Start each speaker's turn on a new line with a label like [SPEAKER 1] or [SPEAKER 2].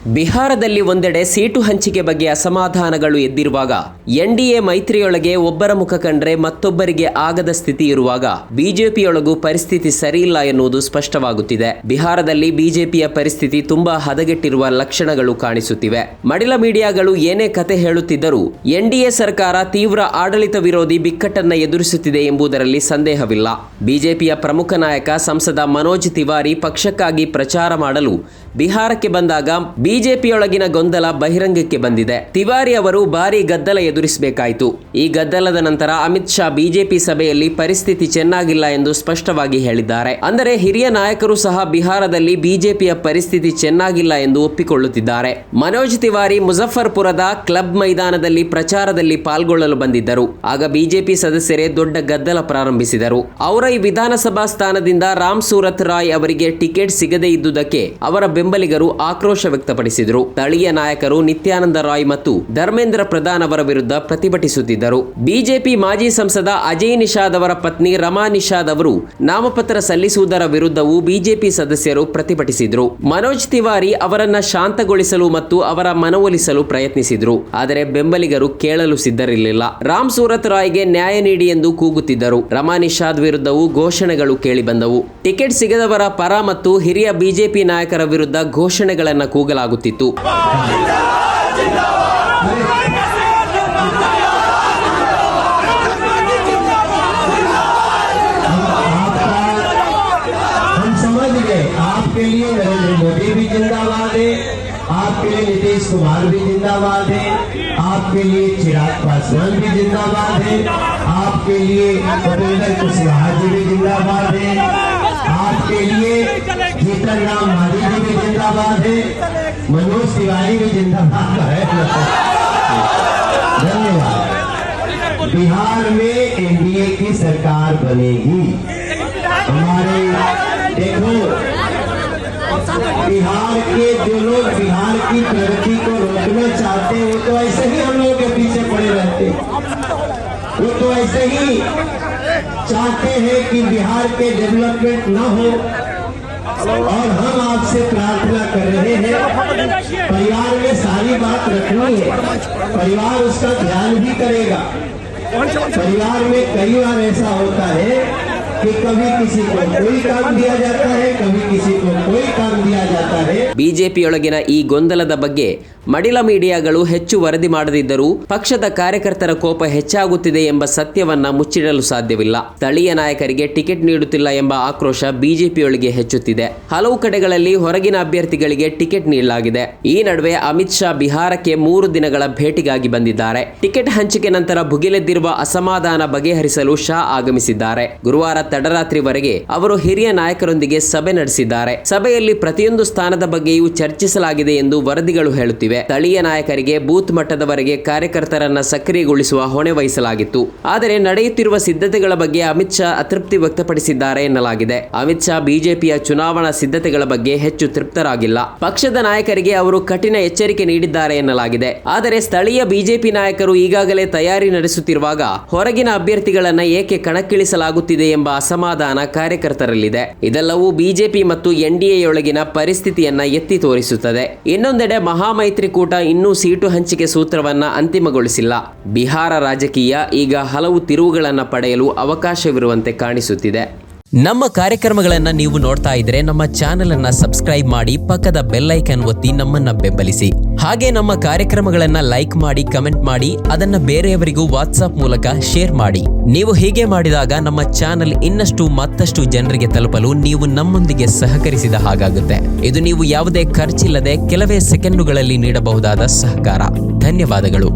[SPEAKER 1] ಬಿಹಾರದಲ್ಲಿ ಒಂದೆಡೆ ಸೀಟು ಹಂಚಿಕೆ ಬಗ್ಗೆ ಅಸಮಾಧಾನಗಳು ಎದ್ದಿರುವಾಗ ಎನ್ಡಿಎ ಮೈತ್ರಿಯೊಳಗೆ ಒಬ್ಬರ ಮುಖ ಕಂಡ್ರೆ ಮತ್ತೊಬ್ಬರಿಗೆ ಆಗದ ಸ್ಥಿತಿ ಇರುವಾಗ ಬಿಜೆಪಿಯೊಳಗೂ ಪರಿಸ್ಥಿತಿ ಸರಿಯಿಲ್ಲ ಎನ್ನುವುದು ಸ್ಪಷ್ಟವಾಗುತ್ತಿದೆ. ಬಿಹಾರದಲ್ಲಿ ಬಿಜೆಪಿಯ ಪರಿಸ್ಥಿತಿ ತುಂಬಾ ಹದಗೆಟ್ಟಿರುವ ಲಕ್ಷಣಗಳು ಕಾಣಿಸುತ್ತಿವೆ. ಮಡಿಲ ಮೀಡಿಯಾಗಳು ಏನೇ ಕತೆ ಹೇಳುತ್ತಿದ್ದರೂ ಎನ್ಡಿಎ ಸರ್ಕಾರ ತೀವ್ರ ಆಡಳಿತ ವಿರೋಧಿ ಬಿಕ್ಕಟ್ಟನ್ನ ಎದುರಿಸುತ್ತಿದೆ ಎಂಬುದರಲ್ಲಿ ಸಂದೇಹವಿಲ್ಲ. ಬಿಜೆಪಿಯ ಪ್ರಮುಖ ನಾಯಕ ಸಂಸದ ಮನೋಜ್ ತಿವಾರಿ ಪಕ್ಷಕ್ಕಾಗಿ ಪ್ರಚಾರ ಮಾಡಲು ಬಿಹಾರಕ್ಕೆ ಬಂದಾಗ ಬಿಜೆಪಿಯೊಳಗಿನ ಗೊಂದಲ ಬಹಿರಂಗಕ್ಕೆ ಬಂದಿದೆ. ತಿವಾರಿ ಅವರು ಭಾರೀ ಗದ್ದಲ ಎದುರಿಸಬೇಕಾಯಿತು. ಈ ಗದ್ದಲದ ನಂತರ ಅಮಿತ್ ಶಾ ಬಿಜೆಪಿ ಸಭೆಯಲ್ಲಿ ಪರಿಸ್ಥಿತಿ ಚೆನ್ನಾಗಿಲ್ಲ ಎಂದು ಸ್ಪಷ್ಟವಾಗಿ ಹೇಳಿದ್ದಾರೆ. ಅಂದರೆ ಹಿರಿಯ ನಾಯಕರು ಸಹ ಬಿಹಾರದಲ್ಲಿ ಬಿಜೆಪಿಯ ಪರಿಸ್ಥಿತಿ ಚೆನ್ನಾಗಿಲ್ಲ ಎಂದು ಒಪ್ಪಿಕೊಳ್ಳುತ್ತಿದ್ದಾರೆ. ಮನೋಜ್ ತಿವಾರಿ ಮುಜಫರ್ಪುರದ ಕ್ಲಬ್ ಮೈದಾನದಲ್ಲಿ ಪ್ರಚಾರದಲ್ಲಿ ಪಾಲ್ಗೊಳ್ಳಲು ಬಂದಿದ್ದರು. ಆಗ ಬಿಜೆಪಿ ಸದಸ್ಯರೇ ದೊಡ್ಡ ಗದ್ದಲ ಪ್ರಾರಂಭಿಸಿದರು. ಔರೈ ವಿಧಾನಸಭಾ ಸ್ಥಾನದಿಂದ ರಾಮ್ ಸೂರತ್ ರಾಯ್ ಅವರಿಗೆ ಟಿಕೆಟ್ ಸಿಗದೇ ಇದ್ದುದಕ್ಕೆ ಅವರ ಬೆಂಬಲಿಗರು ಆಕ್ರೋಶ ವ್ಯಕ್ತಪಡಿಸಿದರು. ಸ್ಥಳೀಯ ನಾಯಕರು ನಿತ್ಯಾನಂದ ರಾಯ್ ಮತ್ತು ಧರ್ಮೇಂದ್ರ ಪ್ರಧಾನ್ ಅವರ ವಿರುದ್ಧ ಪ್ರತಿಭಟಿಸುತ್ತಿದ್ದರು. ಬಿಜೆಪಿ ಮಾಜಿ ಸಂಸದ ಅಜಯ್ ನಿಷಾದ್ ಅವರ ಪತ್ನಿ ರಮಾ ನಿಷಾದ್ ಅವರು ನಾಮಪತ್ರ ಸಲ್ಲಿಸುವುದರ ವಿರುದ್ಧವೂ ಬಿಜೆಪಿ ಸದಸ್ಯರು ಪ್ರತಿಭಟಿಸಿದರು. ಮನೋಜ್ ತಿವಾರಿ ಅವರನ್ನ ಶಾಂತಗೊಳಿಸಲು ಮತ್ತು ಅವರ ಮನವೊಲಿಸಲು ಪ್ರಯತ್ನಿಸಿದರು. ಆದರೆ ಬೆಂಬಲಿಗರು ಕೇಳಲು ಸಿದ್ಧರಿರಲಿಲ್ಲ. ರಾಮ್ ಸೂರತ್ ರಾಯ್ಗೆ ನ್ಯಾಯ ನೀಡಿ ಎಂದು ಕೂಗುತ್ತಿದ್ದರು. ರಮಾ ನಿಷಾದ್ ವಿರುದ್ಧವೂ ಘೋಷಣೆಗಳು ಕೇಳಿಬಂದವು. ಟಿಕೆಟ್ ಸಿಗದವರ ಪರ ಮತ್ತು ಹಿರಿಯ ಬಿಜೆಪಿ ನಾಯಕರ ವಿರುದ್ಧ ಘೋಷಣೆಗಳನ್ನು ಕೂಗಲಾಗುತ್ತಿತ್ತು.
[SPEAKER 2] आपके लिए नरेंद्र मोदी भी जिंदाबाद है, आपके लिए नीतीश कुमार भी जिंदाबाद है, आपके लिए चिराग पासवान भी जिंदाबाद है, आपके लिए भूपेंद्र कुशवाहा जी भी जिंदाबाद है, आपके लिए जीतन राम मांझी जी भी जिंदाबाद है, मनोज तिवारी भी जिंदाबाद है। धन्यवाद। बिहार में एनडीए की सरकार बनेगी। हमारे देखो, बिहार के जो लोग बिहार की प्रगति को रोकना चाहते हैं वो तो ऐसे ही हम लोगों के पीछे पड़े रहते हैं। वो तो ऐसे ही चाहते हैं कि बिहार के डेवलपमेंट ना हो। और हम आपसे प्रार्थना कर रहे हैं, परिवार में सारी बात रखनी है, परिवार उसका ध्यान भी करेगा। परिवार में कई बार ऐसा होता है कि कभी किसी को कोई काम दिया जाता है, कभी किसी को कोई काम दिया जाता है।
[SPEAKER 1] ಬಿಜೆಪಿಯೊಳಗಿನ ಈ ಗೊಂದಲದ ಬಗ್ಗೆ ಮಡಿಲ ಮೀಡಿಯಾಗಳು ಹೆಚ್ಚು ವರದಿ ಮಾಡದಿದ್ದರೂ ಪಕ್ಷದ ಕಾರ್ಯಕರ್ತರ ಕೋಪ ಹೆಚ್ಚಾಗುತ್ತಿದೆ ಎಂಬ ಸತ್ಯವನ್ನ ಮುಚ್ಚಿಡಲು ಸಾಧ್ಯವಿಲ್ಲ. ಸ್ಥಳೀಯ ನಾಯಕರಿಗೆ ಟಿಕೆಟ್ ನೀಡುತ್ತಿಲ್ಲ ಎಂಬ ಆಕ್ರೋಶ ಬಿಜೆಪಿಯೊಳಗೆ ಹೆಚ್ಚುತ್ತಿದೆ. ಹಲವು ಕಡೆಗಳಲ್ಲಿ ಹೊರಗಿನ ಅಭ್ಯರ್ಥಿಗಳಿಗೆ ಟಿಕೆಟ್ ನೀಡಲಾಗಿದೆ. ಈ ನಡುವೆ ಅಮಿತ್ ಶಾ ಬಿಹಾರಕ್ಕೆ 3 ದಿನಗಳ ಭೇಟಿಗಾಗಿ ಬಂದಿದ್ದಾರೆ. ಟಿಕೆಟ್ ಹಂಚಿಕೆ ನಂತರ ಭುಗಿಲೆದ್ದಿರುವ ಅಸಮಾಧಾನ ಬಗೆಹರಿಸಲು ಶಾ ಆಗಮಿಸಿದ್ದಾರೆ. ಗುರುವಾರ ತಡರಾತ್ರಿವರೆಗೆ ಅವರು ಹಿರಿಯ ನಾಯಕರೊಂದಿಗೆ ಸಭೆ ನಡೆಸಿದ್ದಾರೆ. ಸಭೆಯಲ್ಲಿ ಪ್ರತಿಯೊಂದು ಸ್ಥಾನದ ಬಗ್ಗೆಯೂ ಚರ್ಚಿಸಲಾಗಿದೆ ಎಂದು ವರದಿಗಳು ಹೇಳುತ್ತಿವೆ. ಸ್ಥಳೀಯ ನಾಯಕರಿಗೆ ಬೂತ್ ಮಟ್ಟದವರೆಗೆ ಕಾರ್ಯಕರ್ತರನ್ನ ಸಕ್ರಿಯಗೊಳಿಸುವ ಹೊಣೆ ವಹಿಸಲಾಗಿತ್ತು. ಆದರೆ ನಡೆಯುತ್ತಿರುವ ಸಿದ್ಧತೆಗಳ ಬಗ್ಗೆ ಅಮಿತ್ ಶಾ ಅತೃಪ್ತಿ ವ್ಯಕ್ತಪಡಿಸಿದ್ದಾರೆ ಎನ್ನಲಾಗಿದೆ. ಅಮಿತ್ ಶಾ ಬಿಜೆಪಿಯ ಚುನಾವಣಾ ಸಿದ್ಧತೆಗಳ ಬಗ್ಗೆ ಹೆಚ್ಚು ತೃಪ್ತರಾಗಿಲ್ಲ. ಪಕ್ಷದ ನಾಯಕರಿಗೆ ಅವರು ಕಠಿಣ ಎಚ್ಚರಿಕೆ ನೀಡಿದ್ದಾರೆ ಎನ್ನಲಾಗಿದೆ. ಆದರೆ ಸ್ಥಳೀಯ ಬಿಜೆಪಿ ನಾಯಕರು ಈಗಾಗಲೇ ತಯಾರಿ ನಡೆಸುತ್ತಿರುವಾಗ ಹೊರಗಿನ ಅಭ್ಯರ್ಥಿಗಳನ್ನ ಏಕೆ ಕಣಕ್ಕಿಳಿಸಲಾಗುತ್ತಿದೆ ಎಂಬ ಅಸಮಾಧಾನ ಕಾರ್ಯಕರ್ತರಲ್ಲಿದೆ. ಇದೆಲ್ಲವೂ ಬಿಜೆಪಿ ಮತ್ತು ಎನ್ಡಿಎಯೊಳಗಿನ ಪರಿಸ್ಥಿತಿಯನ್ನ ಎತ್ತಿ ತೋರಿಸುತ್ತದೆ. ಇನ್ನೊಂದೆಡೆ ಮಹಾಮೈತ್ರಿಕೂಟ ಇನ್ನೂ ಸೀಟು ಹಂಚಿಕೆ ಸೂತ್ರವನ್ನ ಅಂತಿಮಗೊಳಿಸಿಲ್ಲ. ಬಿಹಾರ ರಾಜಕೀಯ ಈಗ ಹಲವು ತಿರುವುಗಳನ್ನು ಪಡೆಯಲು ಅವಕಾಶವಿರುವಂತೆ ಕಾಣಿಸುತ್ತಿದೆ. ನಮ್ಮ ಕಾರ್ಯಕ್ರಮಗಳನ್ನು ನೀವು ನೋಡ್ತಾ ಇದ್ರೆ ನಮ್ಮ ಚಾನೆಲ್ ಅನ್ನ ಸಬ್ಸ್ಕ್ರೈಬ್ ಮಾಡಿ, ಪಕ್ಕದ ಬೆಲ್ ಐಕಾನ್ ಒತ್ತಿ ನಮ್ಮನ್ನ ಬೆಂಬಲಿಸಿ. ಹಾಗೆ ನಮ್ಮ ಕಾರ್ಯಕ್ರಮಗಳನ್ನ ಲೈಕ್ ಮಾಡಿ, ಕಮೆಂಟ್ ಮಾಡಿ, ಅದನ್ನ ಬೇರೆಯವರಿಗೂ ವಾಟ್ಸ್ಆಪ್ ಮೂಲಕ ಶೇರ್ ಮಾಡಿ. ನೀವು ಹೀಗೆ ಮಾಡಿದಾಗ ನಮ್ಮ ಚಾನೆಲ್ ಇನ್ನಷ್ಟು ಮತ್ತಷ್ಟು ಜನರಿಗೆ ತಲುಪಲು ನೀವು ನಮ್ಮೊಂದಿಗೆ ಸಹಕರಿಸಿದ ಹಾಗಾಗುತ್ತೆ. ಇದು ನೀವು ಯಾವುದೇ ಖರ್ಚಿಲ್ಲದೆ ಕೆಲವೇ ಸೆಕೆಂಡುಗಳಲ್ಲಿ ನೀಡಬಹುದಾದ ಸಹಕಾರ. ಧನ್ಯವಾದಗಳು.